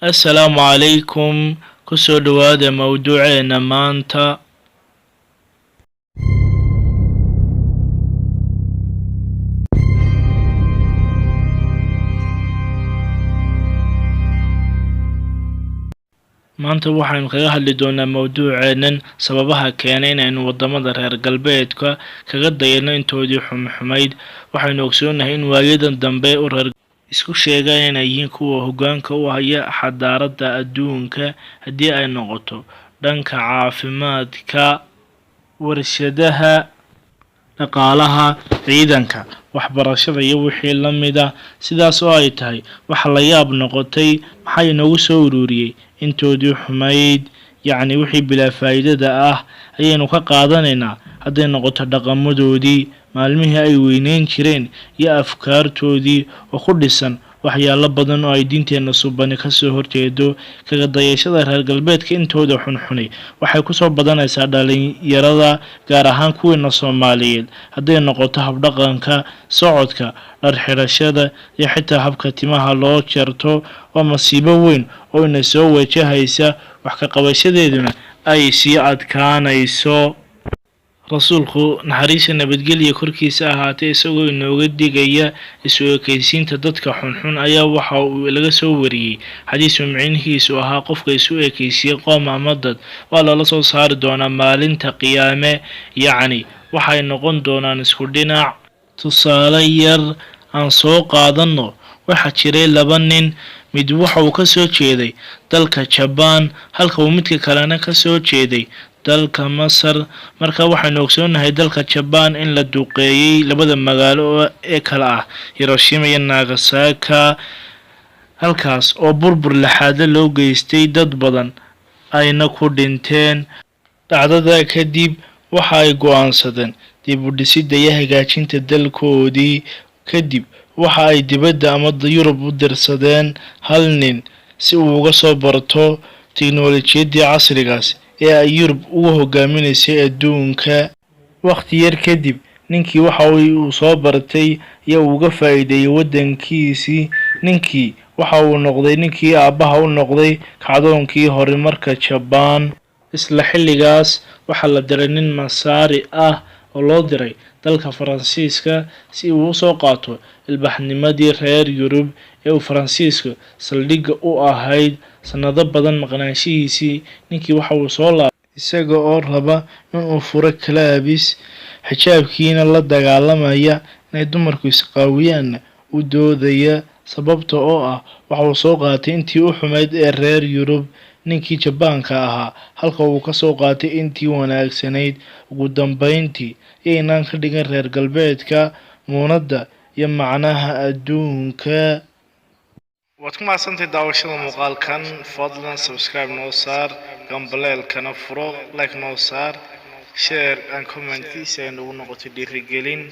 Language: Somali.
Assalaamu calaykum. Kusoo dhawaada mawduuceena maanta. Maanta waxaynu kaga hadli doonaa mawduuceenan sababaha keenay inaynu wadamada reer galbeedka kaga dayano intoodii xumayd. Waxaynu ogsoonahay in waayadan dambe u reer isku sheegaan inay yihiin kuwa hoggaanka u haya xadaaradda adduunka, haddii ay noqoto dhanka caafimaadka, warshadaha, dhaqaalaha, ciidanka, waxbarashada iyo wixii la mid ah. Sidaas oo ay tahay, waxa la yaab noqotay maxaa inoogu soo ururiyey intoodii xumayd, yacni wixii bilaa faa'iidada ah ayaynu ka qaadanaynaa hadday noqoto dhaqamadoodii, maalmihii ay weyneyn jireen iyo afkaartoodii oo ku dhisan waxyaalo badan oo ay diinteena subani kasoo horjeedo. Kaga dayashada reer galbeedka intooda xunxunay waxay kusoo badanaysaa dhalinyarada, gaar ahaan kuweena Soomaaliyeed, hadday noqoto habdhaqanka, socodka, dhar xirashada iyo xitaa habka timaha loo jarto. Waa masiibo weyn oo ina soo wajahaysa, wax ka qabashadeeduna ay sii adkaanayso. Rasuulku naxariista nabadgelyo korkiisa ahaatee, isagoo inooga digaya isu ekaysiinta dadka xunxun, ayaa waxa uu laga soo wariyey xadiis micnihiisu ahaa qofka isu ekaysiiya qoom ama dad waa lala soo saari doonaa maalinta qiyaame, yacni waxay noqon doonaan isku dhinac. Tusaale yar aan soo qaadano, waxaa jiray laba nin, mid waxa uu ka soo jeeday dalka Jabaan halka uu midka kalena ka soo jeeday dalka Masar. Marka waxaynu ogsoonahay dalka Jabaan in la duqeeyey labada magaalo ee kala ah Hiroshima iyo Nagasaki, halkaas oo burbur laxaad loo geystay, dad badan ayna ku dhinteen. Dhacdada kadib waxa ay go'aansadeen dib u dhisidda iyo hagaajinta dalkoodii. Kadib waxa ay dibadda ama Yurub u dirsadeen hal nin si uu uga soo barto tiknoolajiyadii casrigaas ee ay Yurub ugu hogaaminaysay adduunka. Waqti yar kadib, ninkii waxa uu soo bartay iyo uga faa'iideeyay waddankiisii. Ninkii waxa uu noqday ninkii aabbaha u noqday kacdoonkii horumarka Jabaan. Isla xilligaas waxaa la diray nin Masaari ah oo loo diray dalka Faransiiska si uu u soo qaato ilbaxnimadii reer Yurub ee uu Faransiisku saldhigga u ahayd. Sanado badan maqnaanshihiisii, ninkii waxa uu soo laabtay isaga oo raba inuu furo kalaabis, xijaabkiina la dagaalamaya inay dumarku isqaawiyaanna u doodaya, sababta oo ah waxa uu soo qaatay intii u xumayd ee reer Yurub, ninkii Jabaanka ahaa, halka uu ka soo qaatay intii wanaagsanayd. Ugu dambeyntii, yaynaan ka dhigin reer galbeedka muunadda iyo macnaha adduunka. waad ku mahadsantahay daawashada muuqaalkan. Fadlan subscribe noo saar, gambaleelkana furo, like noo saar, share and comment si ay nagu noqoto dhiirigelin.